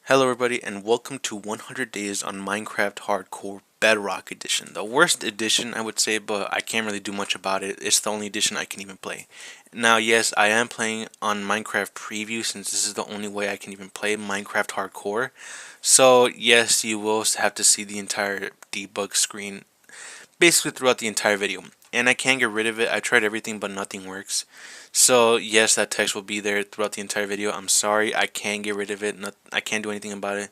Hello everybody and welcome to 100 Days on Minecraft Hardcore Bedrock Edition. The worst edition I would say, but I can't really do much about it. It's the only edition I can even play. Now yes, I am playing on Minecraft Preview since this is the only way I can even play Minecraft Hardcore. So yes, you will have to see the entire debug screen basically throughout the entire video. And I can't get rid of it. I tried everything but nothing works. So yes, that text will be there throughout the entire video. I'm sorry, I can't get rid of it. I can't do anything about it.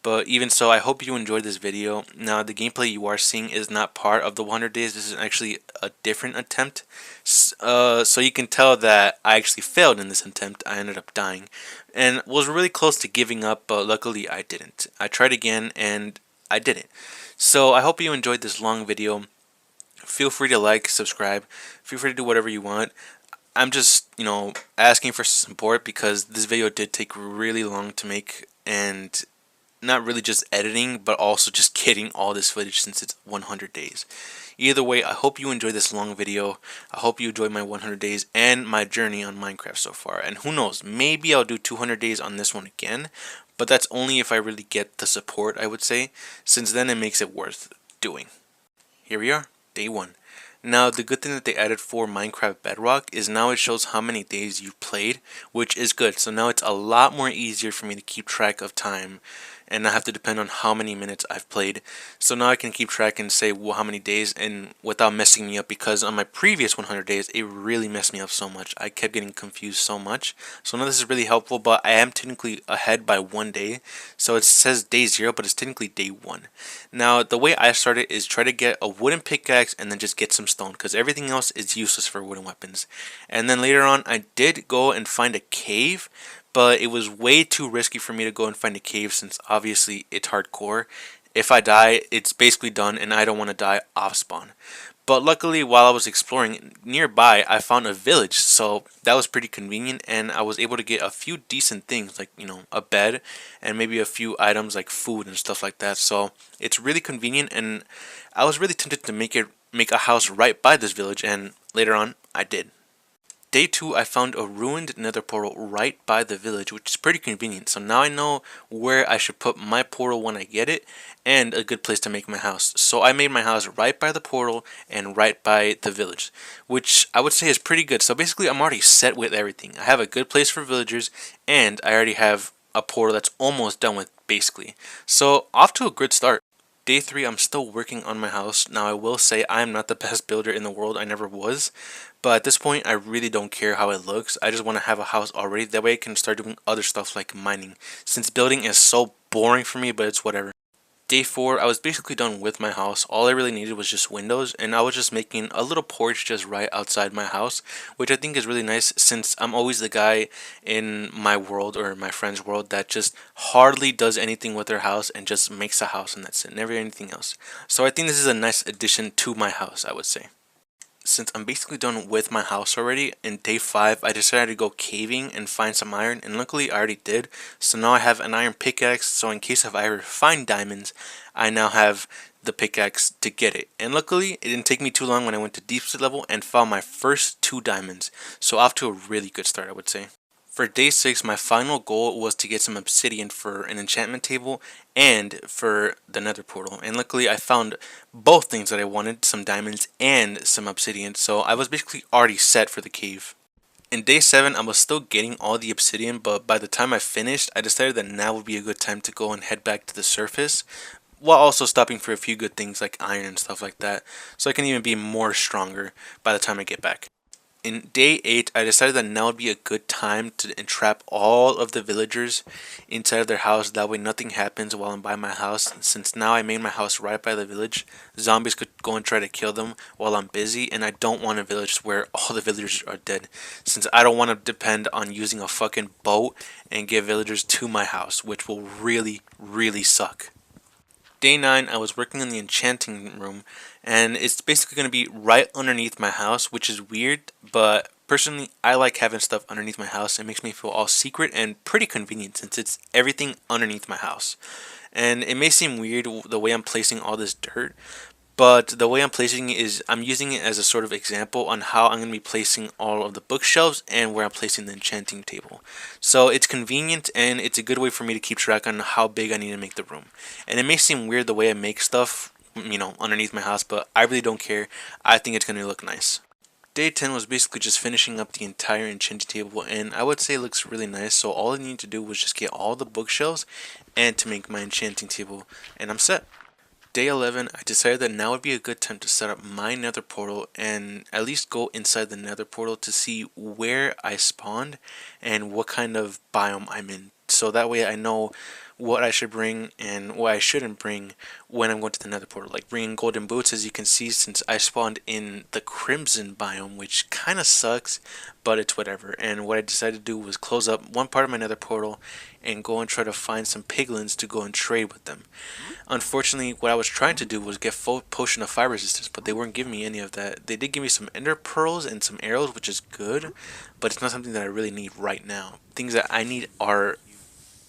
But even so, I hope you enjoyed this video. Now, the gameplay you are seeing is not part of the 100 days. This is actually a different attempt. So you can tell that I actually failed in this attempt. I ended up dying. And was really close to giving up, but luckily I didn't. I tried again and I didn't. So I hope you enjoyed this long video. Feel free to like, subscribe. Feel free to do whatever you want. I'm just, asking for support because this video did take really long to make, and not really just editing, but also just getting all this footage since it's 100 days. Either way, I hope you enjoyed this long video. I hope you enjoyed my 100 days and my journey on Minecraft so far. And who knows, maybe I'll do 200 days on this one again, but that's only if I really get the support, I would say, since then it makes it worth doing. Here we are, day 1. Now, the good thing that they added for Minecraft Bedrock is now it shows how many days you've played, which is good. So now it's a lot more easier for me to keep track of time and not have to depend on how many minutes I've played. So now I can keep track and say, well, how many days, and without messing me up, because on my previous 100 days, it really messed me up so much. I kept getting confused so much. So now this is really helpful, but I am technically ahead by 1 day. So it says day 0, but it's technically day 1. Now, the way I started is try to get a wooden pickaxe and then just get some stone, because everything else is useless for wooden weapons. And then later on, I did go and find a cave, but it was way too risky for me to go and find a cave since obviously it's hardcore. If I die, it's basically done, and I don't want to die off spawn. But luckily, while I was exploring nearby, I found a village, so that was pretty convenient, and I was able to get a few decent things, like, a bed, and maybe a few items like food and stuff like that. So it's really convenient, and I was really tempted to make a house right by this village, and later on, I did. Day 2, I found a ruined nether portal right by the village, which is pretty convenient. So now I know where I should put my portal when I get it, and a good place to make my house. So I made my house right by the portal and right by the village, which I would say is pretty good. So basically, I'm already set with everything. I have a good place for villagers, and I already have a portal that's almost done with, basically. So off to a good start. Day 3, I'm still working on my house. Now, I will say I'm not the best builder in the world. I never was. But at this point, I really don't care how it looks. I just want to have a house already. That way I can start doing other stuff like mining. Since building is so boring for me, but it's whatever. Day 4, I was basically done with my house. All I really needed was just windows, and I was just making a little porch just right outside my house, which I think is really nice since I'm always the guy in my world or my friend's world that just hardly does anything with their house and just makes a house, and that's it, never anything else. So I think this is a nice addition to my house, I would say. Since I'm basically done with my house already, in day 5 I decided to go caving and find some iron, and luckily I already did. So now I have an iron pickaxe, so in case if I ever find diamonds, I now have the pickaxe to get it. And luckily it didn't take me too long when I went to deep sea level and found my first 2 diamonds. So off to a really good start, I would say. For day 6, my final goal was to get some obsidian for an enchantment table and for the nether portal. And luckily I found both things that I wanted, some diamonds and some obsidian. So I was basically already set for the cave. In day 7, I was still getting all the obsidian, but by the time I finished, I decided that now would be a good time to go and head back to the surface, while also stopping for a few good things like iron and stuff like that, so I can even be more stronger by the time I get back. In day 8, I decided that now would be a good time to entrap all of the villagers inside of their house. That way nothing happens while I'm by my house. Since now I made my house right by the village, zombies could go and try to kill them while I'm busy. And I don't want a village where all the villagers are dead, since I don't want to depend on using a fucking boat and get villagers to my house, which will really, really suck. Day 9, I was working in the enchanting room, and it's basically going to be right underneath my house, which is weird, but personally, I like having stuff underneath my house. It makes me feel all secret and pretty convenient since it's everything underneath my house. And it may seem weird the way I'm placing all this dirt, But the way I'm placing it is I'm using it as a sort of example on how I'm going to be placing all of the bookshelves and where I'm placing the enchanting table. So it's convenient and it's a good way for me to keep track on how big I need to make the room. And it may seem weird the way I make stuff, underneath my house, but I really don't care. I think it's going to look nice. Day 10 was basically just finishing up the entire enchanting table, and I would say it looks really nice. So all I need to do was just get all the bookshelves and to make my enchanting table, and I'm set. Day 11, I decided that now would be a good time to set up my nether portal and at least go inside the nether portal to see where I spawned and what kind of biome I'm in. So that way I know what I should bring and what I shouldn't bring when I'm going to the nether portal. Like bringing golden boots, as you can see, since I spawned in the crimson biome, which kind of sucks, but it's whatever. And what I decided to do was close up one part of my nether portal and go and try to find some piglins to go and trade with them. Unfortunately, what I was trying to do was get full potion of fire resistance, but they weren't giving me any of that. They did give me some ender pearls and some arrows, which is good, but it's not something that I really need right now. Things that I need are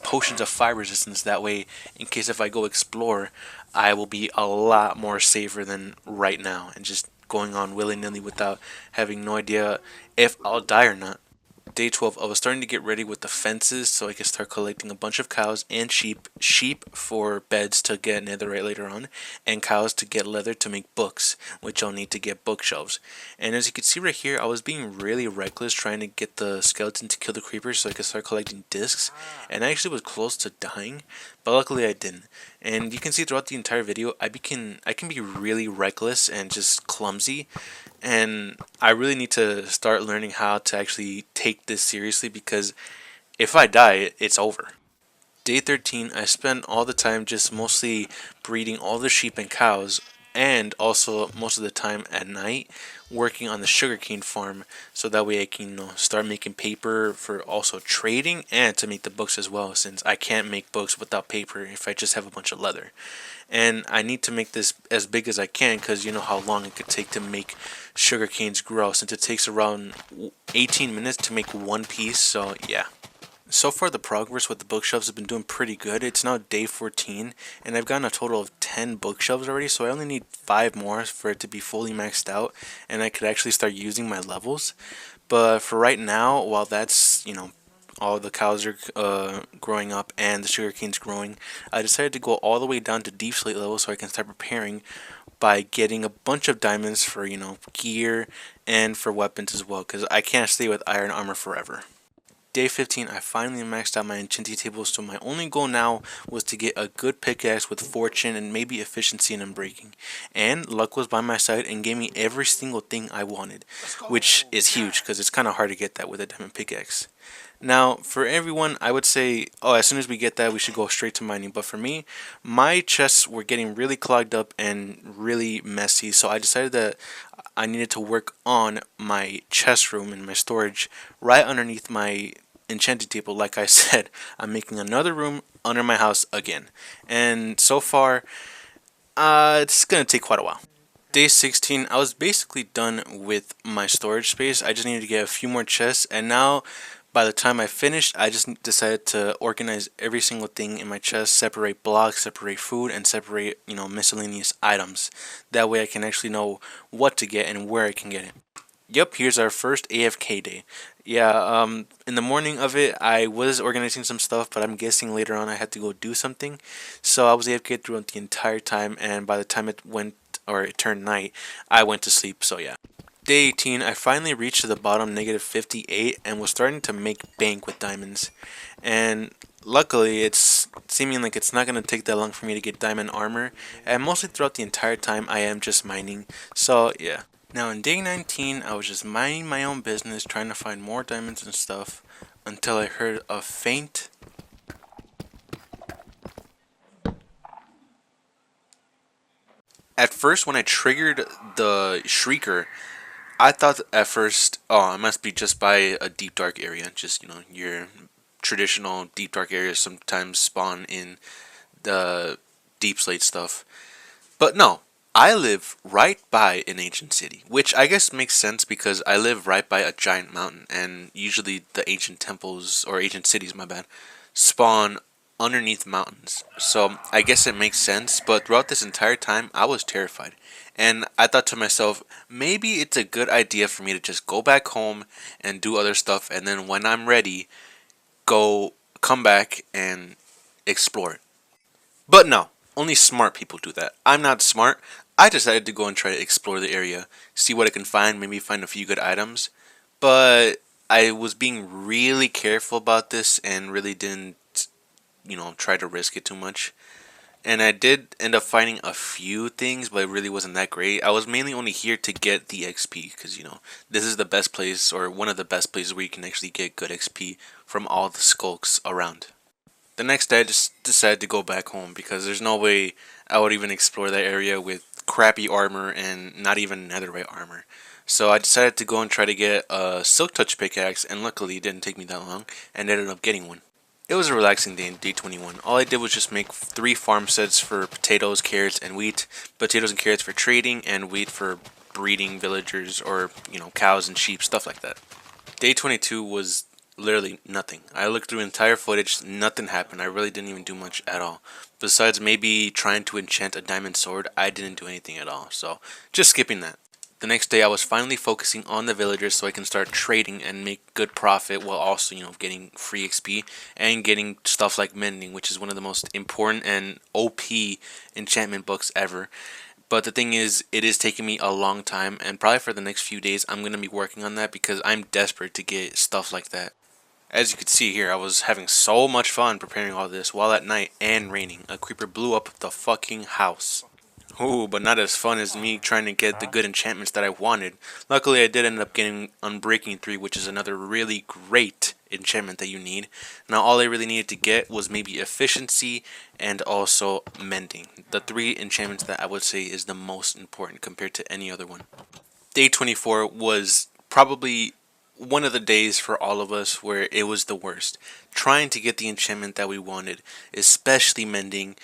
potions of fire resistance. That way, in case if I go explore, I will be a lot more safer than right now and just going on willy-nilly without having no idea if I'll die or not. Day 12, I was starting to get ready with the fences so I could start collecting a bunch of cows and sheep. Sheep for beds to get netherite later on, and cows to get leather to make books, which I'll need to get bookshelves. And as you can see right here, I was being really reckless trying to get the skeleton to kill the creepers so I could start collecting discs, and I actually was close to dying, but luckily I didn't. And you can see throughout the entire video, I can be really reckless and just clumsy, and I really need to start learning how to actually take this seriously because if I die, it's over. Day 13, I spent all the time just mostly breeding all the sheep and cows, and also most of the time at night working on the sugarcane farm so that way I can start making paper for also trading and to make the books as well, since I can't make books without paper if I just have a bunch of leather. And I need to make this as big as I can because you know how long it could take to make sugar canes grow, since it takes around 18 minutes to make one piece. So yeah. So far the progress with the bookshelves has been doing pretty good. It's now day 14 and I've gotten a total of 10 bookshelves already, so I only need 5 more for it to be fully maxed out and I could actually start using my levels. But for right now, while that's, all the cows are growing up and the sugar cane's growing, I decided to go all the way down to deep slate level so I can start preparing by getting a bunch of diamonds for, gear and for weapons as well, because I can't stay with iron armor forever. Day 15, I finally maxed out my enchanting table, so my only goal now was to get a good pickaxe with fortune and maybe efficiency and unbreaking. And luck was by my side and gave me every single thing I wanted, which is huge because it's kind of hard to get that with a diamond pickaxe. Now, for everyone, I would say, as soon as we get that, we should go straight to mining. But for me, my chests were getting really clogged up and really messy, so I decided that I needed to work on my chest room and my storage right underneath my enchanting table. Like I said, I'm making another room under my house again. And so far, it's going to take quite a while. Day 16, I was basically done with my storage space. I just needed to get a few more chests, and now by the time I finished, I just decided to organize every single thing in my chest, separate blocks, separate food, and separate, miscellaneous items. That way I can actually know what to get and where I can get it. Yep, here's our first AFK day. Yeah, in the morning of it, I was organizing some stuff, but I'm guessing later on I had to go do something. So I was AFK throughout the entire time, and by the time it turned night, I went to sleep, so yeah. Day 18, I finally reached the bottom, negative 58, and was starting to make bank with diamonds. And luckily, it's seeming like it's not going to take that long for me to get diamond armor, and mostly throughout the entire time I am just mining, so yeah. Now in day 19, I was just minding my own business, trying to find more diamonds and stuff, until I heard a faint At first, when I triggered the shrieker, I thought at first, it must be just by a deep dark area. Just, your traditional deep dark areas sometimes spawn in the deep slate stuff. But no, I live right by an ancient city, which I guess makes sense because I live right by a giant mountain, and usually the ancient temples, or ancient cities, my bad, spawn underneath mountains. So I guess it makes sense, but throughout this entire time, I was terrified. And I thought to myself, maybe it's a good idea for me to just go back home and do other stuff, and then when I'm ready, come back and explore it. But no, only smart people do that. I'm not smart. I decided to go and try to explore the area, see what I can find, maybe find a few good items. But I was being really careful about this and really didn't, try to risk it too much. And I did end up finding a few things, but it really wasn't that great. I was mainly only here to get the XP because, this is the best place or one of the best places where you can actually get good XP from all the skulks around. The next day, I just decided to go back home because there's no way I would even explore that area with crappy armor and not even netherite armor. So I decided to go and try to get a silk touch pickaxe, and luckily it didn't take me that long, and ended up getting one. It was a relaxing day in day 21. All I did was just make 3 farm sets for potatoes, carrots, and wheat. Potatoes and carrots for trading, and wheat for breeding villagers or, cows and sheep, stuff like that. Day 22 was literally nothing. I looked through entire footage, nothing happened. I really didn't even do much at all. Besides maybe trying to enchant a diamond sword, I didn't do anything at all. So, just skipping that. The next day I was finally focusing on the villagers so I can start trading and make good profit while also, getting free XP and getting stuff like mending, which is one of the most important and OP enchantment books ever. But the thing is, it is taking me a long time, and probably for the next few days I'm going to be working on that because I'm desperate to get stuff like that. As you can see here, I was having so much fun preparing all this while at night and raining. A creeper blew up the fucking house. Ooh, but not as fun as me trying to get the good enchantments that I wanted. Luckily, I did end up getting Unbreaking 3, which is another really great enchantment that you need. Now, all I really needed to get was maybe Efficiency and also Mending. The 3 enchantments that I would say is the most important compared to any other one. Day 24 was probably one of the days for all of us where it was the worst. Trying to get the enchantment that we wanted, especially Mending,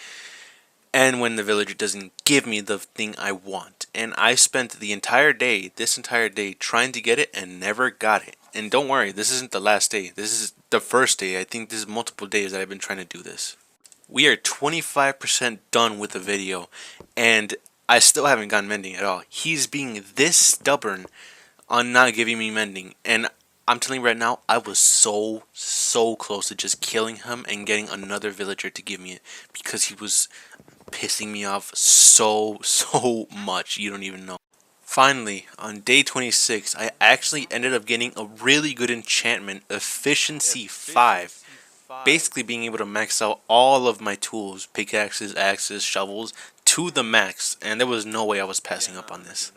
and when the villager doesn't give me the thing I want. And I spent this entire day, trying to get it and never got it. And don't worry, this isn't the last day. This is the first day. I think this is multiple days that I've been trying to do this. We are 25% done with the video, and I still haven't gotten mending at all. He's being this stubborn on not giving me mending, and I'm telling you right now, I was so close to just killing him and getting another villager to give me it because he was pissing me off so much. You don't even know. Finally, on day 26, I actually ended up getting a really good enchantment, Efficiency 5. Basically being able to max out all of my tools, pickaxes, axes, shovels, to the max, and there was no way I was passing up on this.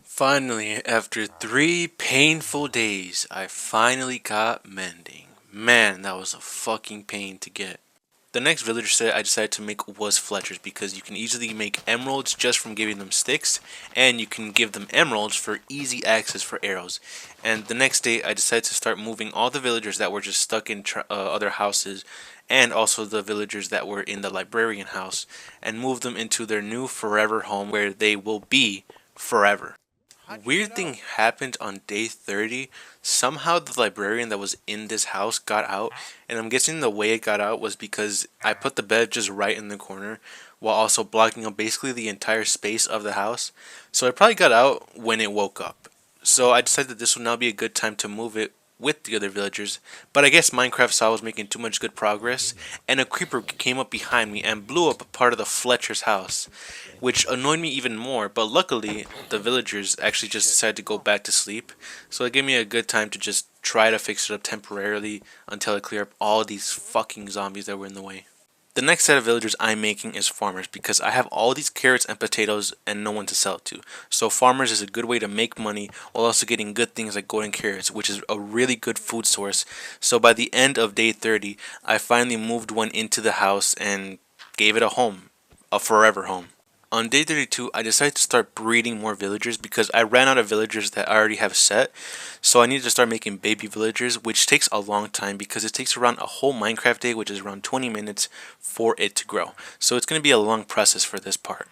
Finally, after 3 painful days, I finally got mending. Man, that was a fucking pain to get. The next villager set I decided to make was Fletchers because you can easily make emeralds just from giving them sticks, and you can give them emeralds for easy access for arrows. And the next day I decided to start moving all the villagers that were just stuck in other houses, and also the villagers that were in the librarian house, and move them into their new forever home where they will be forever. Weird thing happened on day 30. Somehow the librarian that was in this house got out, and I'm guessing the way it got out was because I put the bed just right in the corner while also blocking up basically the entire space of the house. So it probably got out when it woke up. So I decided that this would now be a good time to move it with the other villagers, but I guess Minecraft saw I was making too much good progress, and a creeper came up behind me and blew up a part of the Fletcher's house, which annoyed me even more, but luckily the villagers actually just decided to go back to sleep, so it gave me a good time to just try to fix it up temporarily until I clear up all these fucking zombies that were in the way. The next set of villagers I'm making is farmers because I have all these carrots and potatoes and no one to sell it to. So farmers is a good way to make money while also getting good things like golden carrots, which is a really good food source. So by the end of day 30, I finally moved one into the house and gave it a home, a forever home. On day 32, I decided to start breeding more villagers because I ran out of villagers that I already have set. So I needed to start making baby villagers, which takes a long time because it takes around a whole Minecraft day, which is around 20 minutes for it to grow. So it's going to be a long process for this part.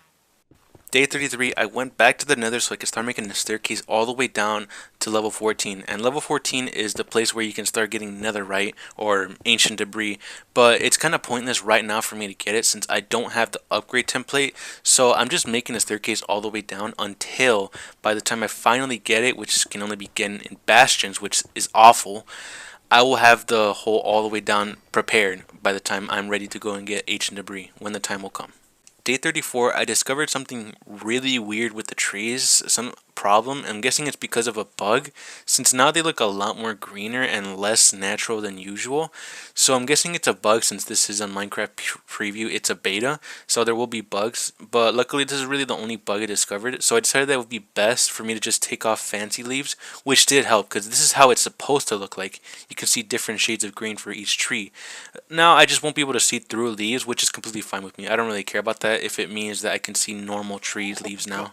Day 33, I went back to the nether so I could start making the staircase all the way down to level 14. And level 14 is the place where you can start getting netherite or ancient debris. But it's kind of pointless right now for me to get it since I don't have the upgrade template. So I'm just making the staircase all the way down until by the time I finally get it, which can only be getting in bastions, which is awful, I will have the hole all the way down prepared by the time I'm ready to go and get ancient debris when the time will come. Day 34, I discovered something really weird with the trees, some problem. I'm guessing it's because of a bug, since now they look a lot more greener and less natural than usual. So I'm guessing it's a bug since this is a Minecraft preview, it's a beta, so there will be bugs. But luckily this is really the only bug I discovered, so I decided that it would be best for me to just take off fancy leaves, which did help because this is how it's supposed to look like. You can see different shades of green for each tree. Now I just won't be able to see through leaves, which is completely fine with me. I don't really care about that if it means that I can see normal trees leaves now.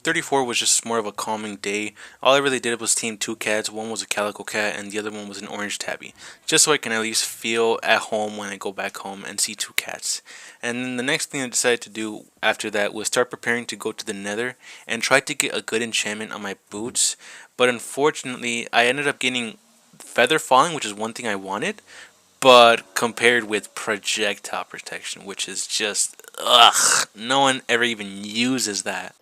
34 was just more of a calming day. All I really did was tame two cats. One was a calico cat and the other one was an orange tabby. Just so I can at least feel at home when I go back home and see two cats. And then the next thing I decided to do after that was start preparing to go to the nether and try to get a good enchantment on my boots. But unfortunately, I ended up getting feather falling, which is one thing I wanted, but compared with projectile protection, which is just ugh, no one ever even uses that.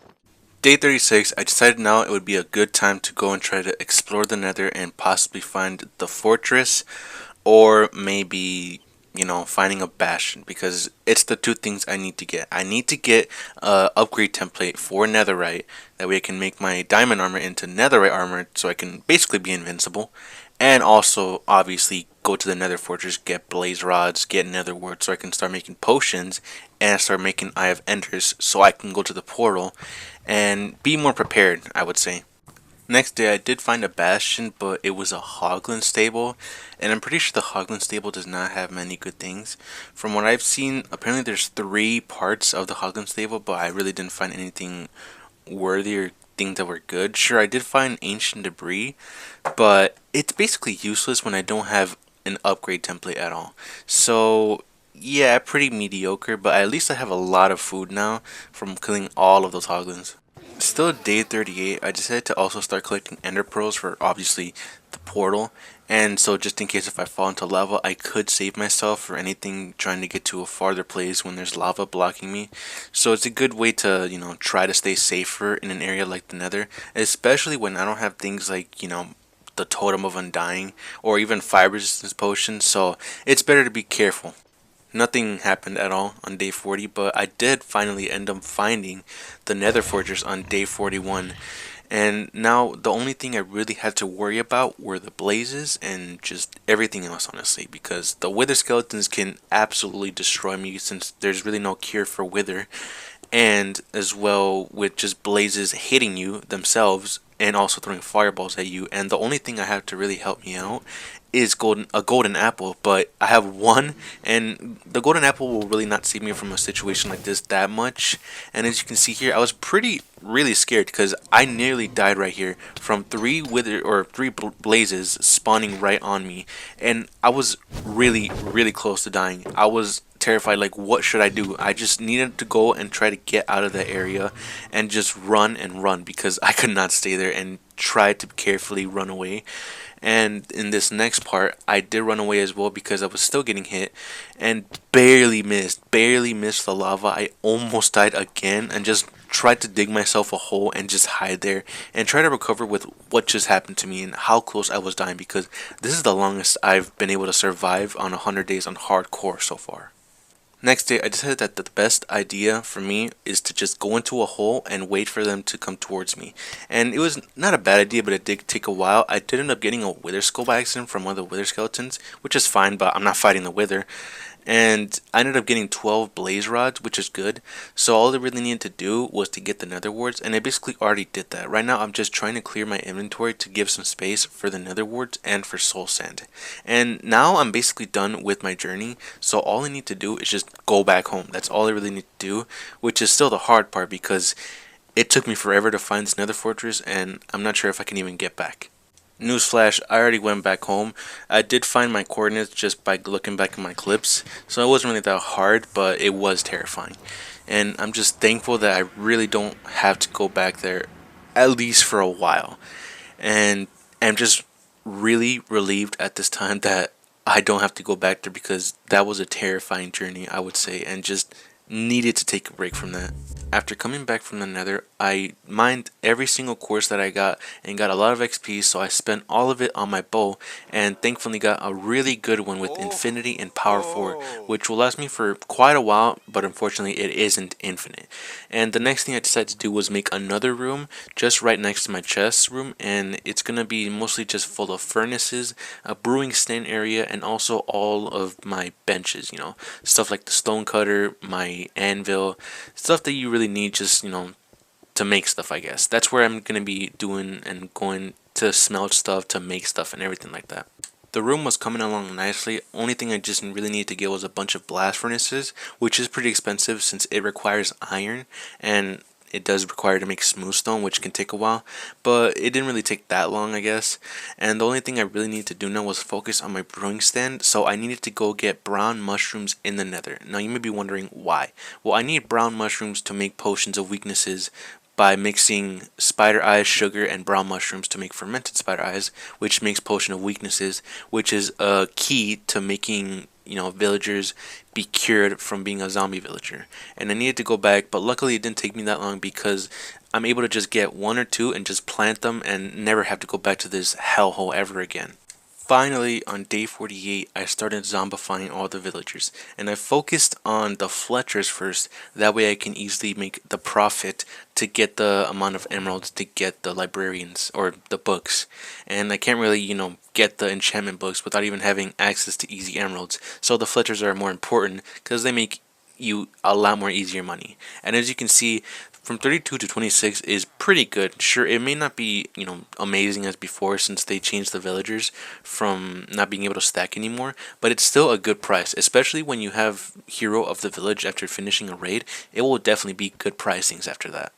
Day 36, I decided now it would be a good time to go and try to explore the nether and possibly find the fortress, or maybe, finding a bastion, because it's the two things I need to get. I need to get a upgrade template for netherite, that way I can make my diamond armor into netherite armor so I can basically be invincible, and also obviously go to the nether fortress, get blaze rods, get nether wart so I can start making potions and start making eye of enders so I can go to the portal and be more prepared, I would say. Next day I did find a bastion, but it was a hoglin stable, and I'm pretty sure the hoglin stable does not have many good things. From what I've seen, apparently there's 3 parts of the hoglin stable, but I really didn't find anything worthy or things that were good. Sure, I did find ancient debris, but it's basically useless when I don't have an upgrade template at all. So yeah, pretty mediocre, but at least I have a lot of food now from killing all of those hoglins. Still day 38, I decided to also start collecting ender pearls for obviously the portal, and so just in case if I fall into lava I could save myself for anything trying to get to a farther place when there's lava blocking me. So it's a good way to try to stay safer in an area like the nether, especially when I don't have things like the totem of undying or even fire resistance potions, so it's better to be careful. Nothing happened at all on day 40, but I did finally end up finding the nether fortress on day 41. And now the only thing I really had to worry about were the blazes and just everything else, honestly, because the wither skeletons can absolutely destroy me since there's really no cure for wither, and as well with just blazes hitting you themselves and also throwing fireballs at you. And the only thing I have to really help me out is a golden apple, but I have one, and the golden apple will really not save me from a situation like this that much. And as you can see here, I was really scared because I nearly died right here from 3 blazes spawning right on me, and I was really close to dying. I was terrified, like what should I do? I just needed to go and try to get out of the area and just run and run because I could not stay there, and try to carefully run away. And in this next part I did run away as well because I was still getting hit and barely missed the lava. I almost died again and just tried to dig myself a hole and just hide there and try to recover with what just happened to me and how close I was dying, because this is the longest I've been able to survive on 100 days on hardcore so far. Next day, I decided that the best idea for me is to just go into a hole and wait for them to come towards me. And it was not a bad idea, but it did take a while. I did end up getting a wither skull by accident from one of the wither skeletons, which is fine, but I'm not fighting the wither. And I ended up getting 12 blaze rods, which is good. So all I really needed to do was to get the nether warts, and I basically already did that. Right now I'm just trying to clear my inventory to give some space for the nether warts and for soul sand. And now I'm basically done with my journey, so all I need to do is just go back home. That's all I really need to do, which is still the hard part because it took me forever to find this nether fortress, and I'm not sure if I can even get back. Newsflash, I already went back home. I did find my coordinates just by looking back at my clips, so it wasn't really that hard, but it was terrifying. and I'm just thankful that I really don't have to go back there, at least for a while. And I'm just really relieved at this time that I don't have to go back there, because that was a terrifying journey, I would say, and just needed to take a break from that. After coming back from the Nether, I mined every single course that I got and got a lot of XP, so I spent all of it on my bow, and thankfully got a really good one with Infinity and Power 4, which will last me for quite a while, but unfortunately it isn't infinite. And the next thing I decided to do was make another room just right next to my chest room, and it's going to be mostly just full of furnaces, a brewing stand area, and also all of my benches, stuff like the stone cutter, my anvil, stuff that you really need just, to make stuff, I guess. That's where I'm going to be doing and going to smelt stuff, to make stuff and everything like that. The room was coming along nicely. Only thing I just really needed to get was a bunch of blast furnaces, which is pretty expensive since it requires iron, and it does require to make smooth stone, which can take a while, but it didn't really take that long, I guess. And the only thing I really needed to do now was focus on my brewing stand, so I needed to go get brown mushrooms in the Nether. Now you may be wondering why. Well, I need brown mushrooms to make potions of weaknesses by mixing spider eyes, sugar, and brown mushrooms to make fermented spider eyes, which makes potion of weaknesses, which is a key to making villagers be cured from being a zombie villager. And I needed to go back, but luckily it didn't take me that long, because I'm able to just get one or two and just plant them and never have to go back to this hellhole ever again. Finally, on day 48, I started zombifying all the villagers, and I focused on the Fletchers first. That way I can easily make the profit to get the amount of emeralds to get the librarians, or the books. And I can't really, get the enchantment books without even having access to easy emeralds. So the Fletchers are more important, because they make you a lot more easier money. And as you can see, from 32 to 26 is pretty good. Sure, it may not be, amazing as before, since they changed the villagers from not being able to stack anymore, but it's still a good price, especially when you have Hero of the Village after finishing a raid. It will definitely be good pricings after that.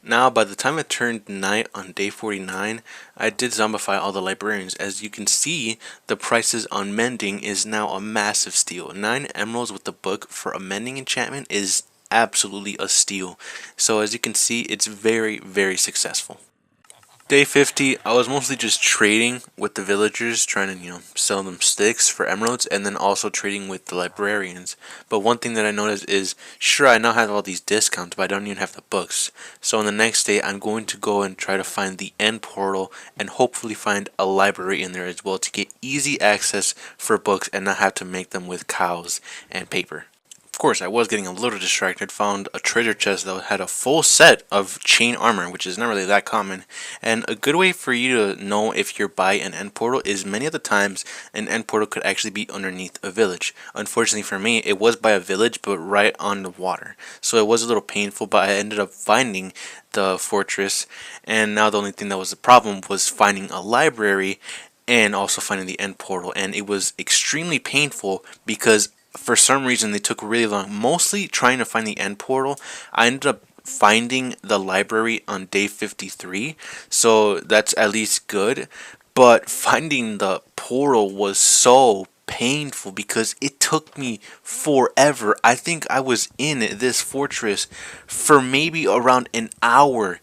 Now, by the time it turned night on day 49, I did zombify all the librarians. As you can see, the prices on mending is now a massive steal. 9 emeralds with the book for a mending enchantment is absolutely a steal. So as you can see, it's very, very successful. Day 50, I was mostly just trading with the villagers, trying to, sell them sticks for emeralds, and then also trading with the librarians. But one thing that I noticed is, sure, I now have all these discounts, but I don't even have the books. So on the next day, I'm going to go and try to find the end portal, and hopefully find a library in there as well, to get easy access for books and not have to make them with cows and paper. Of course, I was getting a little distracted, found a treasure chest that had a full set of chain armor, which is not really that common. And a good way for you to know if you're by an end portal is, many of the times an end portal could actually be underneath a village. Unfortunately for me, it was by a village, but right on the water. So it was a little painful, but I ended up finding the fortress, and now the only thing that was the problem was finding a library and also finding the end portal, and it was extremely painful because for some reason they took really long, mostly trying to find the end portal. I ended up finding the library on day 53, so that's at least good, but finding the portal was so painful because it took me forever. I think I was in this fortress for maybe around an hour,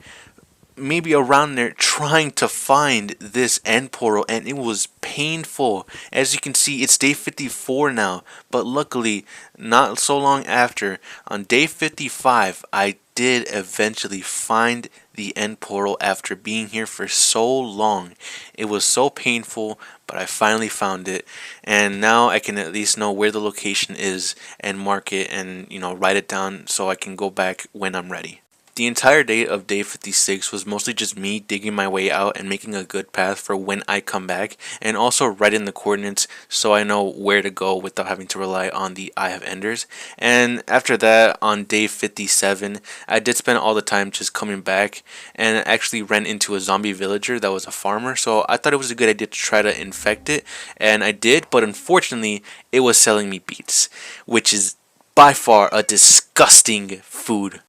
maybe around there, trying to find this end portal, and it was painful. As you can see, it's day 54 now, but luckily not so long after, on day 55, I did eventually find the end portal after being here for so long. It was so painful, but I finally found it, and now I can at least know where the location is and mark it, and write it down so I can go back when I'm ready. The entire day of day 56 was mostly just me digging my way out and making a good path for when I come back, and also writing the coordinates so I know where to go without having to rely on the Eye of Enders. And after that, on day 57, I did spend all the time just coming back, and actually ran into a zombie villager that was a farmer, so I thought it was a good idea to try to infect it, and I did, but unfortunately it was selling me beets, which is by far a disgusting food.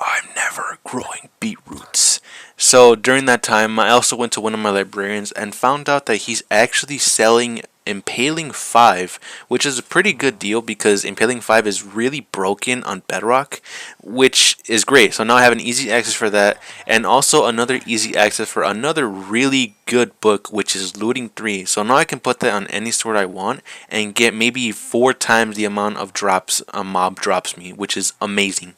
I'm never growing beetroots. So during that time, I also went to one of my librarians and found out that he's actually selling Impaling 5, which is a pretty good deal because Impaling 5 is really broken on Bedrock, which is great. So now I have an easy access for that, and also another easy access for another really good book, which is Looting 3. So now I can put that on any sword I want and get maybe 4 times the amount of drops a mob drops me, which is amazing.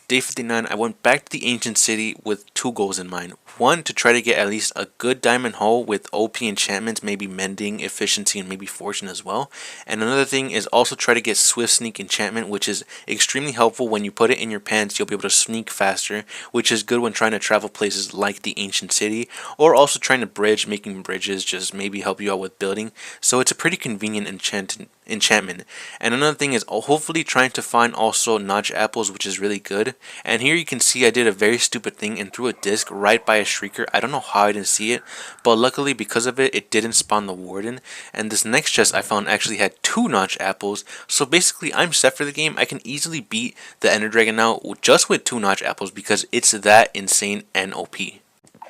Day 59, I went back to the ancient city with 2 goals in mind. One, to try to get at least a good diamond hull with OP enchantments, maybe mending, efficiency, and maybe fortune as well. And another thing is also try to get swift sneak enchantment, which is extremely helpful. When you put it in your pants, you'll be able to sneak faster, which is good when trying to travel places like the ancient city, or also trying to bridge. Making bridges just maybe help you out with building. So it's a pretty convenient enchantment. And another thing is hopefully trying to find also notch apples, which is really good. And here you can see I did a very stupid thing and threw a disc right by a shrieker. I don't know how I didn't see it, but luckily because of it, it didn't spawn the warden. And this next chest I found actually had 2 notch apples, so basically I'm set for the game. I can easily beat the ender dragon now just with 2 notch apples because it's that insane and OP.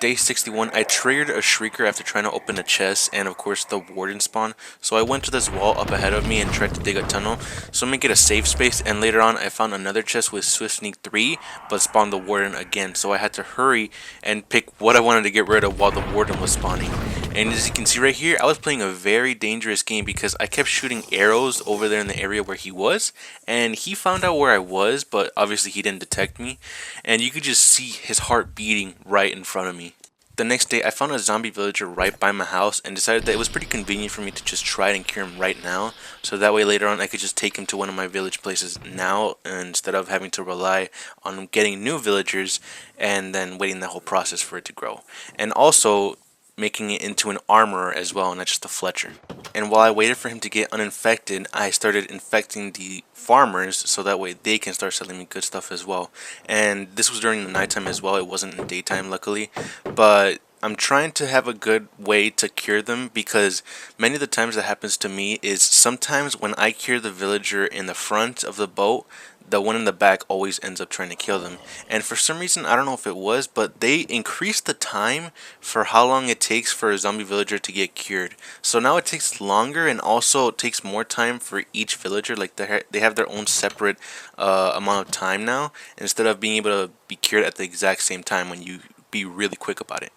Day 61, I triggered a shrieker after trying to open a chest, and of course the warden spawned. So I went to this wall up ahead of me and tried to dig a tunnel so make it a safe space, and later on I found another chest with Swift Sneak 3 but spawned the warden again, so I had to hurry and pick what I wanted to get rid of while the warden was spawning. And as you can see right here, I was playing a very dangerous game because I kept shooting arrows over there in the area where he was, and he found out where I was, but obviously he didn't detect me, and you could just see his heart beating right in front of me. The next day, I found a zombie villager right by my house and decided that it was pretty convenient for me to just try and cure him right now, so that way later on I could just take him to one of my village places now instead of having to rely on getting new villagers and then waiting the whole process for it to grow. And also making it into an armorer as well, not just a fletcher. And while I waited for him to get uninfected, I started infecting the farmers so that way they can start selling me good stuff as well. And this was during the nighttime as well, it wasn't in daytime luckily, but I'm trying to have a good way to cure them because many of the times that happens to me is sometimes when I cure the villager in the front of the boat, the one in the back always ends up trying to kill them. And for some reason, I don't know if it was, but they increased the time for how long it takes for a zombie villager to get cured. So now it takes longer, and also it takes more time for each villager. Like they have their own separate amount of time now, instead of being able to be cured at the exact same time when you be really quick about it.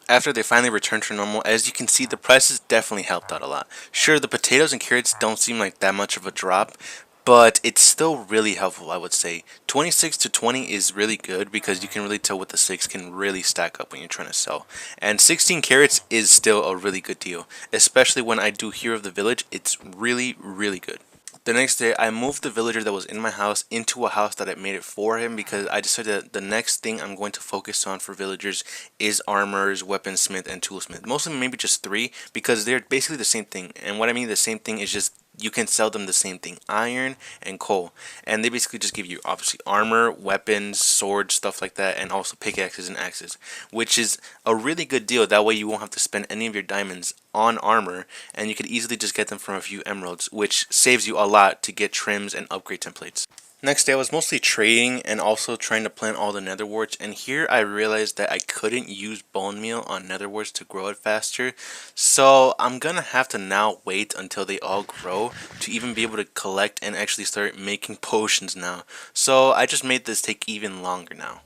After they finally returned to normal, as you can see, the prices definitely helped out a lot. Sure, the potatoes and carrots don't seem like that much of a drop, but it's still really helpful, I would say. 26 to 20 is really good because you can really tell what the 6 can really stack up when you're trying to sell. And 16 carrots is still a really good deal, especially when I do Hero of the Village. It's really, really good. The next day, I moved the villager that was in my house into a house that I made it for him because I decided that the next thing I'm going to focus on for villagers is armors, weaponsmith, and toolsmith. Mostly maybe just 3 because they're basically the same thing. And what I mean the same thing is just you can sell them the same thing, iron and coal, and they basically just give you obviously armor, weapons, swords, stuff like that, and also pickaxes and axes, which is a really good deal. That way you won't have to spend any of your diamonds on armor, and you could easily just get them from a few emeralds, which saves you a lot to get trims and upgrade templates. Next day, I was mostly trading and also trying to plant all the nether warts, and here I realized that I couldn't use bone meal on nether warts to grow it faster, so I'm gonna have to now wait until they all grow to even be able to collect and actually start making potions now. So I just made this take even longer now.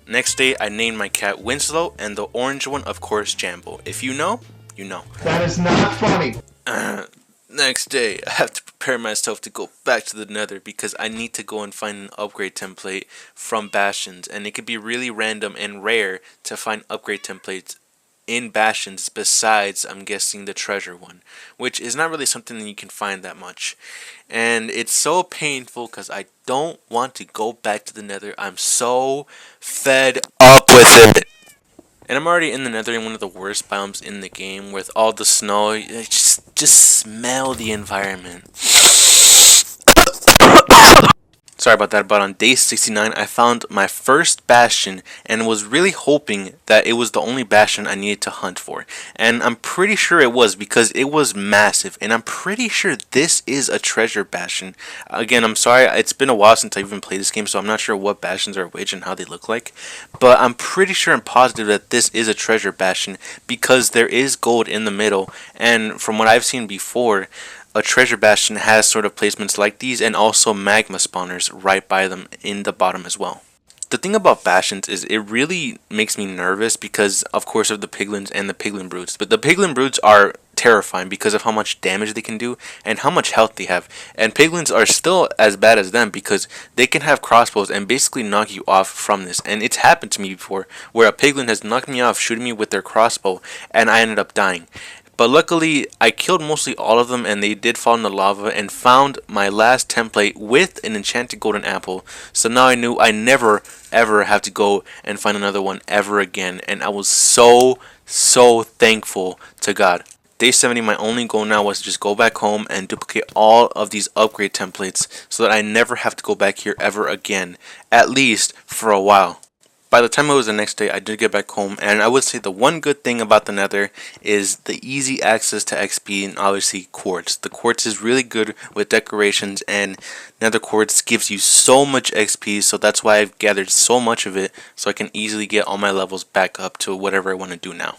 Next day, I named my cat Winslow, and the orange one, of course, Jambo. If you know, you know. That is not funny. Next day, I have to prepare myself to go back to the nether because I need to go and find an upgrade template from Bastions, and it could be really random and rare to find upgrade templates in Bastions besides, I'm guessing, the treasure one, which is not really something that you can find that much. And it's so painful because I don't want to go back to the nether. I'm so fed up with it. And I'm already in the nether in one of the worst biomes in the game with all the snow. Just smell the environment. Sorry about that, but on day 69 I found my first bastion and was really hoping that it was the only bastion I needed to hunt for. And I'm pretty sure it was, because it was massive, and I'm pretty sure this is a treasure bastion. Again, I'm sorry, it's been a while since I even played this game, so I'm not sure what bastions are which and how they look like. But I'm pretty sure and positive that this is a treasure bastion because there is gold in the middle, and from what I've seen before, a treasure bastion has sort of placements like these and also magma spawners right by them in the bottom as well. The thing about bastions is it really makes me nervous because of course of the piglins and the piglin broods. But the piglin broods are terrifying because of how much damage they can do and how much health they have. And piglins are still as bad as them because they can have crossbows and basically knock you off from this. And it's happened to me before where a piglin has knocked me off shooting me with their crossbow and I ended up dying. But luckily, I killed mostly all of them and they did fall in the lava and found my last template with an enchanted golden apple. So now I knew I never ever have to go and find another one ever again. And I was so thankful to God. Day 70, my only goal now was to just go back home and duplicate all of these upgrade templates so that I never have to go back here ever again, at least for a while. By the time it was the next day, I did get back home, and I would say the one good thing about the Nether is the easy access to XP and obviously quartz. The quartz is really good with decorations, and Nether quartz gives you so much XP, so that's why I've gathered so much of it, so I can easily get all my levels back up to whatever I want to do now.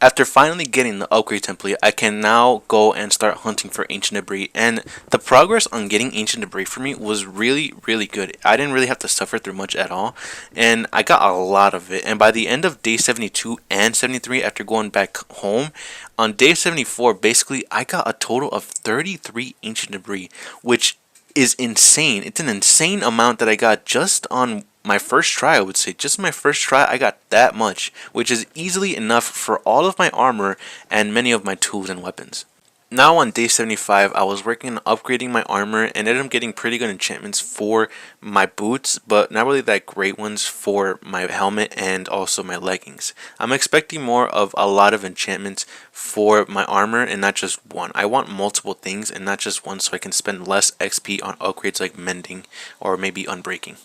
After finally getting the upgrade template, I can now go and start hunting for ancient debris, and the progress on getting ancient debris for me was really good. I didn't really have to suffer through much at all, and I got a lot of it. And by the end of day 72 and 73, after going back home, on day 74, basically I got a total of 33 ancient debris, which is insane. It's an insane amount that I got just on my first try. I would say just my first try I got that much, which is easily enough for all of my armor and many of my tools and weapons. Now on day 75, I was working on upgrading my armor and ended up getting pretty good enchantments for my boots, but not really that great ones for my helmet and also my leggings. I'm expecting more of a lot of enchantments for my armor and not just one. I want multiple things and not just one, so I can spend less XP on upgrades like mending or maybe unbreaking.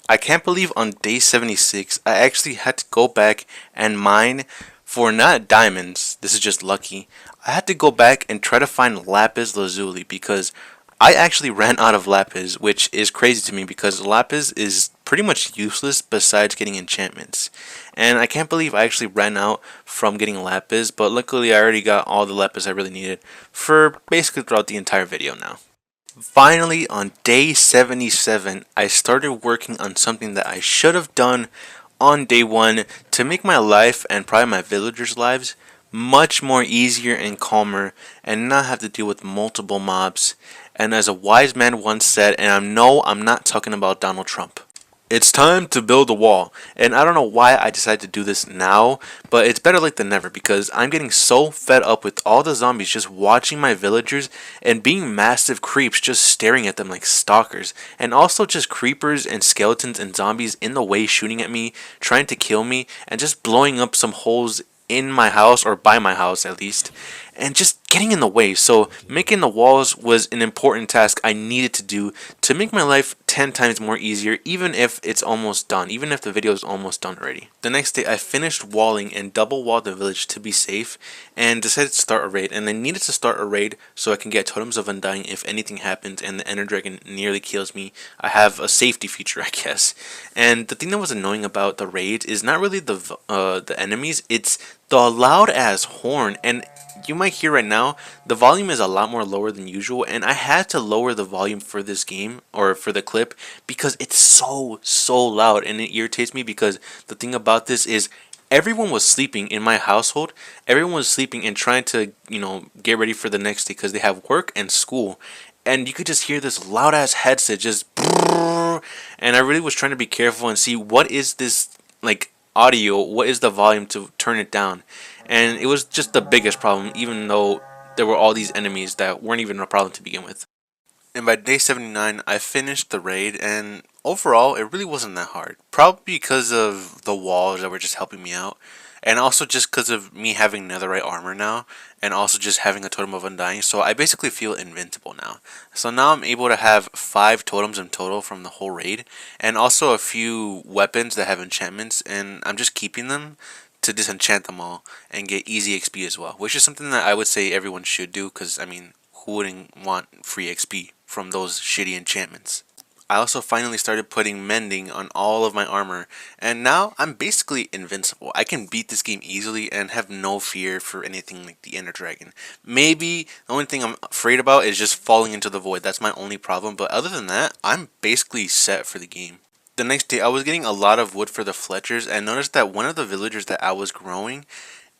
I can't believe on day 76 I actually had to go back and mine for not diamonds. This is just lucky. I had to go back and try to find lapis lazuli because I actually ran out of lapis, which is crazy to me because lapis is pretty much useless besides getting enchantments. And I can't believe I actually ran out from getting lapis, but luckily I already got all the lapis I really needed for basically throughout the entire video now. Finally, on day 77, I started working on something that I should have done on day 1 to make my life and probably my villagers' lives much more easier and calmer and not have to deal with multiple mobs. And as a wise man once said, and I know I'm not talking about Donald Trump, it's time to build a wall. And I don't know why I decided to do this now, but it's better late than never because I'm getting so fed up with all the zombies just watching my villagers and being massive creeps just staring at them like stalkers. And also just creepers and skeletons and zombies in the way shooting at me, trying to kill me, and just blowing up some holes in my house, or by my house at least, and just getting in the way. So making the walls was an important task I needed to do to make my life 10 times more easier, even if it's almost done, even if the video is almost done already. The next day I finished walling and double walled the village to be safe and decided to start a raid. And I needed to start a raid so I can get totems of undying if anything happens and the ender dragon nearly kills me. I have a safety feature, I guess. And the thing that was annoying about the raid is not really the enemies, it's the loud ass horn. And you might hear right now the volume is a lot more lower than usual, and I had to lower the volume for this game or for the clip because it's so loud and it irritates me. Because the thing about this is everyone was sleeping in my household. Everyone was sleeping and trying to, get ready for the next day because they have work and school. And you could just hear this loud ass headset just brrr, and I really was trying to be careful and see what is this like audio, what is the volume to turn it down. And it was just the biggest problem, even though there were all these enemies that weren't even a problem to begin with. And by day 79, I finished the raid, and overall, it really wasn't that hard. Probably because of the walls that were just helping me out. and also just because of me having netherite armor now, and also just having a totem of undying, so I basically feel invincible now. So now I'm able to have 5 totems in total from the whole raid, and also a few weapons that have enchantments, and I'm just keeping them to disenchant them all and get easy XP as well, which is something that I would say everyone should do, because I mean, who wouldn't want free XP from those shitty enchantments? I also finally started putting mending on all of my armor, and now I'm basically invincible. I can beat this game easily and have no fear for anything like the Ender Dragon. Maybe the only thing I'm afraid about is just falling into the void. That's my only problem, but other than that, I'm basically set for the game. The next day, I was getting a lot of wood for the Fletchers, and noticed that one of the villagers that I was growing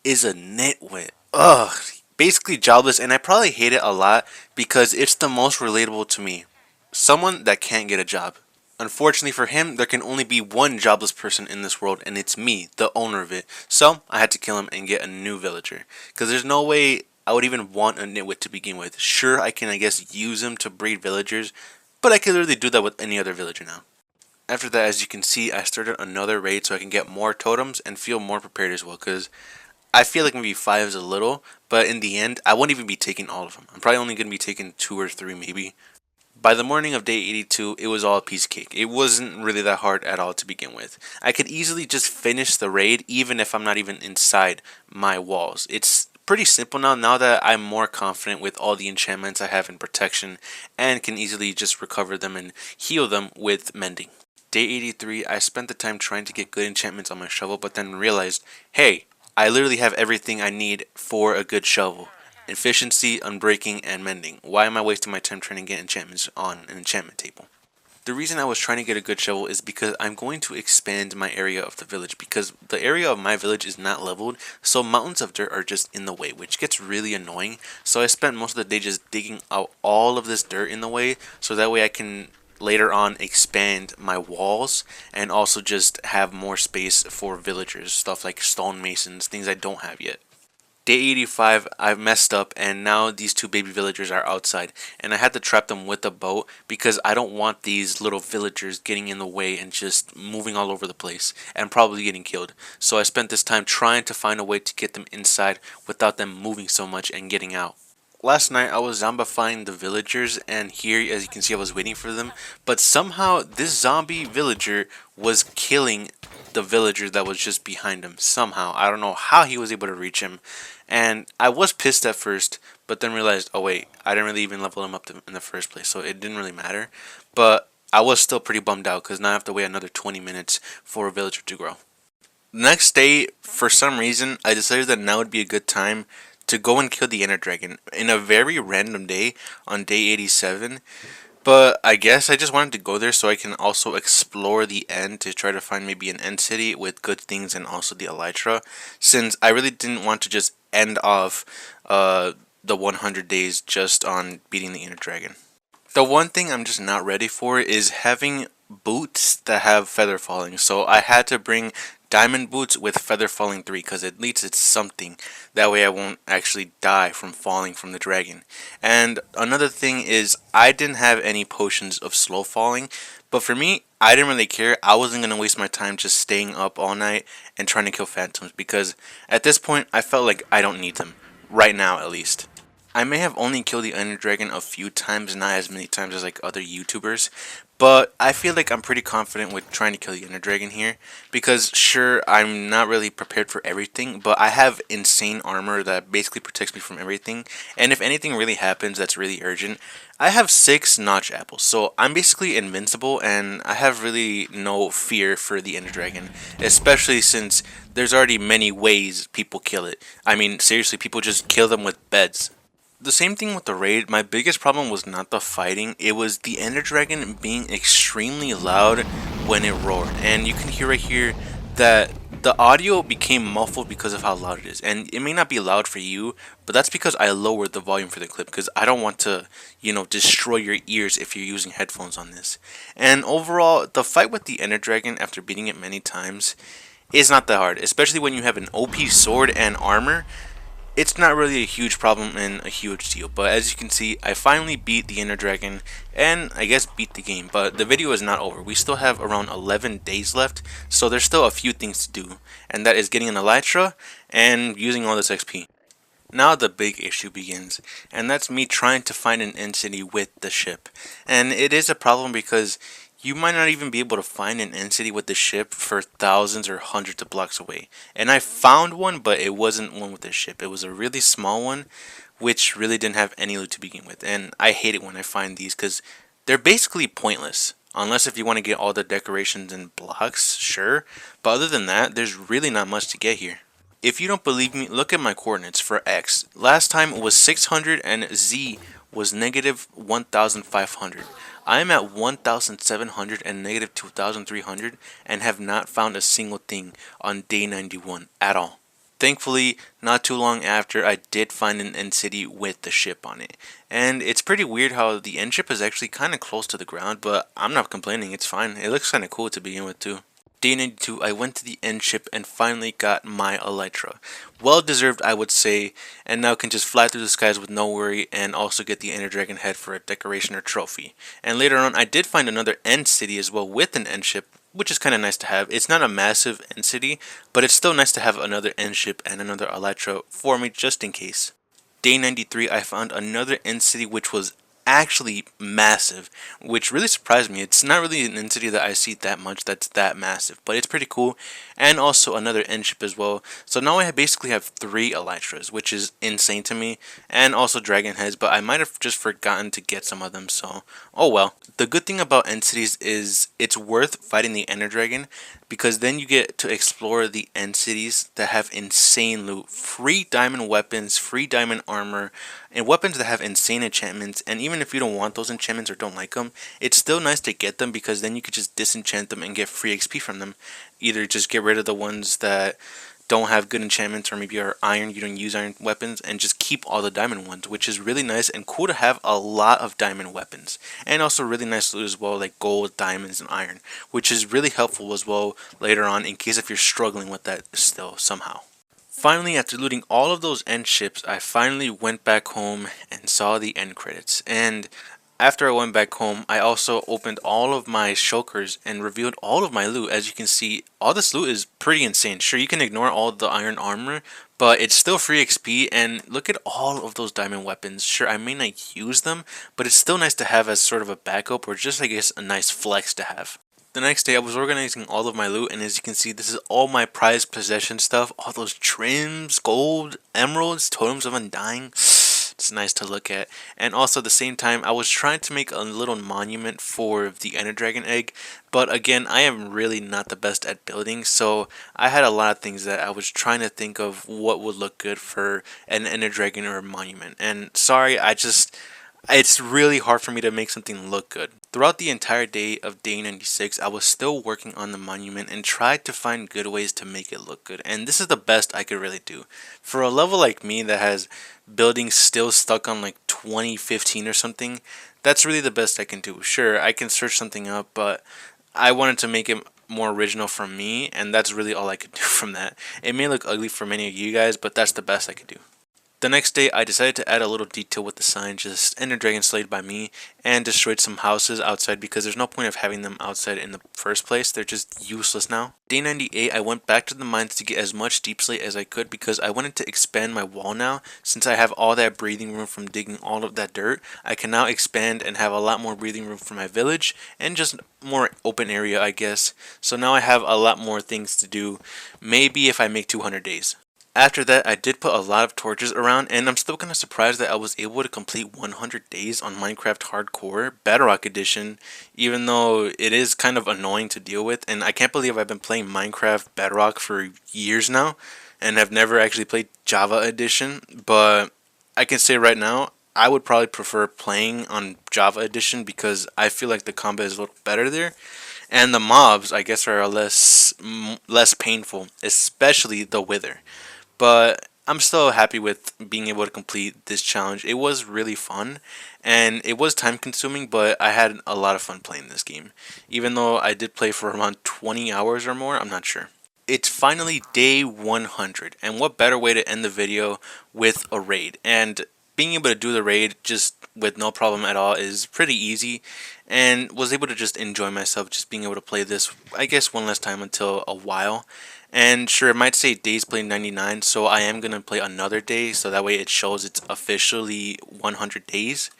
is a nitwit. Ugh, basically jobless, and I probably hate it a lot because it's the most relatable to me. Someone that can't get a job. Unfortunately for him, there can only be one jobless person in this world, and it's me, the owner of it. So, I had to kill him and get a new villager. Because there's no way I would even want a nitwit to begin with. Sure, I can, I guess, use him to breed villagers, but I could literally do that with any other villager now. After that, as you can see, I started another raid so I can get more totems and feel more prepared as well, because I feel like maybe 5 is a little, but in the end, I won't even be taking all of them. I'm probably only going to be taking 2 or 3 maybe. By the morning of day 82, it was all a piece of cake. It wasn't really that hard at all to begin with. I could easily just finish the raid even if I'm not even inside my walls. It's pretty simple now that I'm more confident with all the enchantments I have in protection and can easily just recover them and heal them with mending. Day 83, I spent the time trying to get good enchantments on my shovel, but then realized, hey, I literally have everything I need for a good shovel. Efficiency, unbreaking, and mending. Why am I wasting my time trying to get enchantments on an enchantment table? The reason I was trying to get a good shovel is because I'm going to expand my area of the village, because the area of my village is not leveled, so mountains of dirt are just in the way, which gets really annoying. So I spent most of the day just digging out all of this dirt in the way, so that way I can later on expand my walls and also just have more space for villagers, stuff like stonemasons, things I don't have yet. Day 85, I messed up, and now these 2 baby villagers are outside, and I had to trap them with a boat because I don't want these little villagers getting in the way and just moving all over the place and probably getting killed. So I spent this time trying to find a way to get them inside without them moving so much and getting out. Last night I was zombifying the villagers, and here, as you can see, I was waiting for them, but somehow this zombie villager was killing the villager that was just behind him. Somehow, I don't know how he was able to reach him, and I was pissed at first, but then realized, oh wait, I didn't really even level him up in the first place, so it didn't really matter. But I was still pretty bummed out because now I have to wait another 20 minutes for a villager to grow. The next day, for some reason, I decided that now would be a good time to go and kill the Ender Dragon in a very random day on day 87. But I guess I just wanted to go there so I can also explore the end to try to find maybe an end city with good things and also the Elytra, since I really didn't want to just end off the 100 days just on beating the Ender Dragon. The one thing I'm just not ready for is having boots that have feather falling, so I had to bring diamond boots with feather falling 3 because at least it's something. That way I won't actually die from falling from the dragon. And another thing is I didn't have any potions of slow falling, but for me, I didn't really care. I wasn't going to waste my time just staying up all night and trying to kill phantoms because at this point I felt like I don't need them. Right now at least. I may have only killed the Ender Dragon a few times, not as many times as like other YouTubers, but I feel like I'm pretty confident with trying to kill the Ender Dragon here, because sure, I'm not really prepared for everything, but I have insane armor that basically protects me from everything, and if anything really happens that's really urgent, I have 6 notch apples, so I'm basically invincible, and I have really no fear for the Ender Dragon, especially since there's already many ways people kill it. I mean, seriously, people just kill them with beds. The same thing with the raid. My biggest problem was not the fighting, it was the Ender Dragon being extremely loud when it roared. And you can hear right here that the audio became muffled because of how loud it is. And it may not be loud for you, but that's because I lowered the volume for the clip because I don't want to, destroy your ears if you're using headphones on this. And overall, the fight with the Ender Dragon after beating it many times is not that hard, especially when you have an OP sword and armor. It's not really a huge problem and a huge deal, but as you can see, I finally beat the Ender Dragon, and I guess beat the game, but the video is not over. We still have around 11 days left, so there's still a few things to do, and that is getting an Elytra and using all this XP. Now the big issue begins, and that's me trying to find an end city with the ship. And it is a problem because you might not even be able to find an end city with the ship for thousands or hundreds of blocks away. And I found one, but it wasn't one with the ship. It was a really small one, which really didn't have any loot to begin with. And I hate it when I find these because they're basically pointless. Unless if you want to get all the decorations and blocks, sure. But other than that, there's really not much to get here. If you don't believe me, look at my coordinates for X. Last time it was 600 and Z was negative 1,500. I am at 1,700 and negative 2,300 and have not found a single thing on day 91 at all. Thankfully, not too long after, I did find an end city with the ship on it. And it's pretty weird how the end ship is actually kind of close to the ground, but I'm not complaining, it's fine. It looks kind of cool to begin with too. Day 92, I went to the end ship and finally got my Elytra. Well deserved, I would say, and now can just fly through the skies with no worry and also get the Ender Dragon head for a decoration or trophy. And later on, I did find another end city as well with an end ship, which is kind of nice to have. It's not a massive end city, but it's still nice to have another end ship and another Elytra for me just in case. Day 93, I found another end city which was actually massive, which really surprised me. It's not really an end city that I see that much that's that massive, but it's pretty cool. And also another end ship as well. So now I basically have 3 Elytras, which is insane to me, and also dragon heads, but I might have just forgotten to get some of them, so oh well. The good thing about end cities is it's worth fighting the Ender Dragon, because then you get to explore the end cities that have insane loot, free diamond weapons, free diamond armor, and weapons that have insane enchantments. And even if you don't want those enchantments or don't like them, it's still nice to get them because then you could just disenchant them and get free XP from them. Either just get rid of the ones that don't have good enchantments or maybe are iron, you don't use iron weapons, and just keep all the diamond ones, which is really nice and cool to have a lot of diamond weapons. And also really nice loot as well, like gold, diamonds, and iron, which is really helpful as well later on in case if you're struggling with that still somehow. Finally, after looting all of those end ships, I finally went back home and saw the end credits. And after I went back home, I also opened all of my shulkers and revealed all of my loot. As you can see, all this loot is pretty insane. Sure, you can ignore all the iron armor, but it's still free XP, and look at all of those diamond weapons. Sure, I may not use them, but it's still nice to have as sort of a backup or just, I guess, a nice flex to have. The next day, I was organizing all of my loot, and as you can see, this is all my prized possession stuff. All those trims, gold, emeralds, totems of undying. It's nice to look at. And also at the same time, I was trying to make a little monument for the Ender Dragon egg, but again, I am really not the best at building, so I had a lot of things that I was trying to think of what would look good for an Ender Dragon or a monument. And sorry, it's really hard for me to make something look good. Throughout the entire day of day 96, I was still working on the monument and tried to find good ways to make it look good. And this is the best I could really do. For a level like me that has buildings still stuck on like 2015 or something, that's really the best I can do. Sure, I can search something up, but I wanted to make it more original from me, and that's really all I could do from that. It may look ugly for many of you guys, but that's the best I could do. The next day, I decided to add a little detail with the sign, just Ender Dragon slayed by me, and destroyed some houses outside because there's no point of having them outside in the first place. They're just useless now. Day 98, I went back to the mines to get as much deep slate as I could because I wanted to expand my wall now. Since I have all that breathing room from digging all of that dirt, I can now expand and have a lot more breathing room for my village and just more open area, I guess. So now I have a lot more things to do, maybe if I make 200 days. After that, I did put a lot of torches around, and I'm still kind of surprised that I was able to complete 100 days on Minecraft Hardcore Bedrock Edition, even though it is kind of annoying to deal with, and I can't believe I've been playing Minecraft Bedrock for years now, and have never actually played Java Edition, but I can say right now, I would probably prefer playing on Java Edition because I feel like the combat is a little better there. And the mobs, I guess, are less painful, especially the Wither. But I'm still happy with being able to complete this challenge. It was really fun, and it was time consuming, but I had a lot of fun playing this game. Even though I did play for around 20 hours or more, I'm not sure. it's finally day 100, and what better way to end the video with a raid? And being able to do the raid just with no problem at all is pretty easy, and was able to just enjoy myself just being able to play this, I guess, one last time until a while. And sure, it might say days played 99, so I am gonna play another day, so that way it shows it's officially 100 days.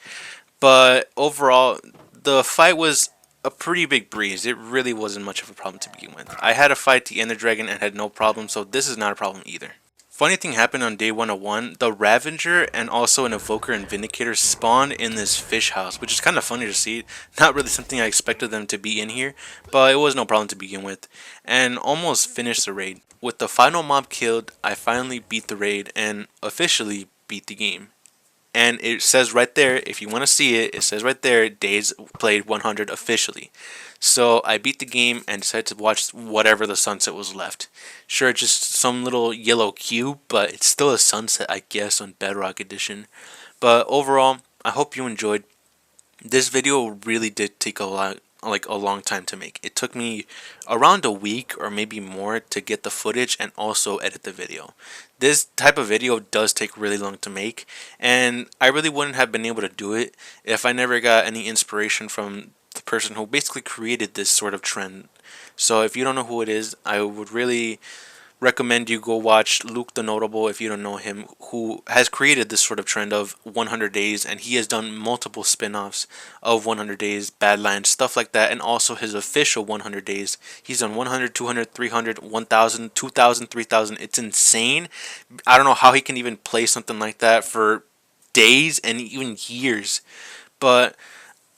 But overall, the fight was a pretty big breeze. It really wasn't much of a problem to begin with. I had a fight the Ender Dragon and had no problem, so this is not a problem either. Funny thing happened on day 101. The Ravager and also an Evoker and Vindicator spawned in this fish house, which is kind of funny to see. Not really something I expected them to be in here, but it was no problem to begin with. And almost finished the raid. With the final mob killed, I finally beat the raid and officially beat the game. And it says right there, if you want to see it, it says right there, days played 100 officially. So I beat the game and decided to watch whatever the sunset was left. Sure, just some little yellow cube, but it's still a sunset, I guess, on Bedrock Edition. But overall, I hope you enjoyed. This video really did take a lot, like a long time to make. It took me around a week or maybe more to get the footage and also edit the video. This type of video does take really long to make, and I really wouldn't have been able to do it if I never got any inspiration from the person who basically created this sort of trend. So if you don't know who it is, I would really recommend you go watch Luke the Notable if you don't know him, who has created this sort of trend of 100 days, and he has done multiple spin-offs of 100 days, Badlands, stuff like that, and also his official 100 days. He's done 100, 200, 300, 1000, 2000, 3000. It's insane. I don't know how he can even play something like that for days and even years, but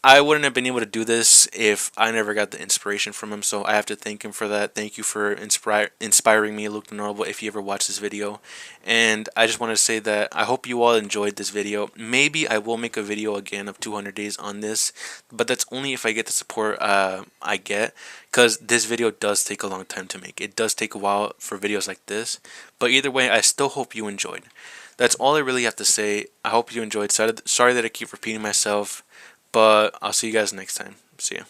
I wouldn't have been able to do this if I never got the inspiration from him, so I have to thank him for that. Thank you for inspiring me, Luke the Normal, if you ever watch this video. And I just want to say that I hope you all enjoyed this video. Maybe I will make a video again of 200 days on this, but that's only if I get the support I get, because this video does take a long time to make. It does take a while for videos like this, but either way, I still hope you enjoyed. That's all I really have to say. I hope you enjoyed. Sorry that I keep repeating myself. But I'll see you guys next time. See ya.